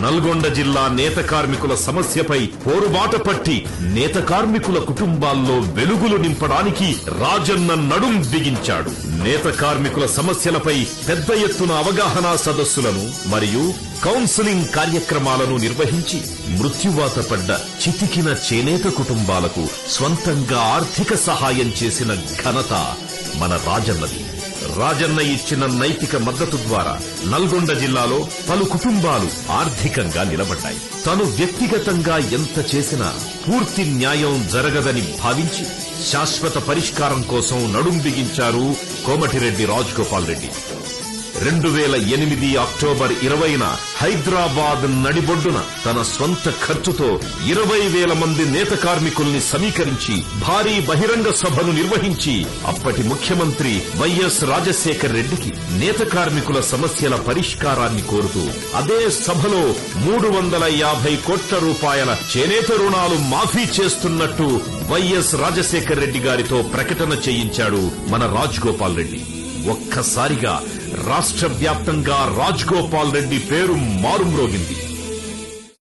నల్గొండ జిల్లా నేత కార్మికుల సమస్యపై పోరుబాట పట్టి నేత కార్మికుల కుటుంబాల్లో వెలుగులు నింపడానికి రాజన్న నడుం బిగించాడు. నేత కార్మికుల సమస్యలపై పెద్ద ఎత్తున అవగాహన సదస్సులను మరియు కౌన్సిలింగ్ కార్యక్రమాలను నిర్వహించి మృత్యువాత పడ్డ చితికిన చేనేత కుటుంబాలకు స్వంతంగా ఆర్థిక సహాయం చేసిన ఘనత మన రాజన్నది. రాజన్న ఇచ్చిన నైతిక మద్దతు ద్వారా నల్గొండ జిల్లాలో పలు కుటుంబాలు ఆర్థికంగా నిలబడ్డాయి. తను వ్యక్తిగతంగా ఎంత చేసినా పూర్తి న్యాయం జరగదని భావించి శాశ్వత పరిష్కారం కోసం నడుం బిగించారు కోమటిరెడ్డి రాజగోపాల్ రెడ్డి. 2008 అక్టోబర్ 20న హైదరాబాద్ నడిబొడ్డున తన స్వంత ఖర్చుతో 20,000 మంది నేత కార్మికుల్ని సమీకరించి భారీ బహిరంగ సభను నిర్వహించి అప్పటి ముఖ్యమంత్రి వైఎస్ రాజశేఖర్ రెడ్డికి నేత కార్మికుల సమస్యల పరిష్కారాన్ని కోరుతూ అదే సభలో 350 కోట్ల రూపాయల చేనేత రుణాలు మాఫీ చేస్తున్నట్టు వైఎస్ రాజశేఖర్ రెడ్డి గారితో ప్రకటన చేయించాడు మన రాజగోపాల్ రెడ్డి. ఒక్కసారిగా రాష్ట్ర వ్యాప్తంగా రాజగోపాల్ రెడ్డి పేరు మారుమ్రోగింది.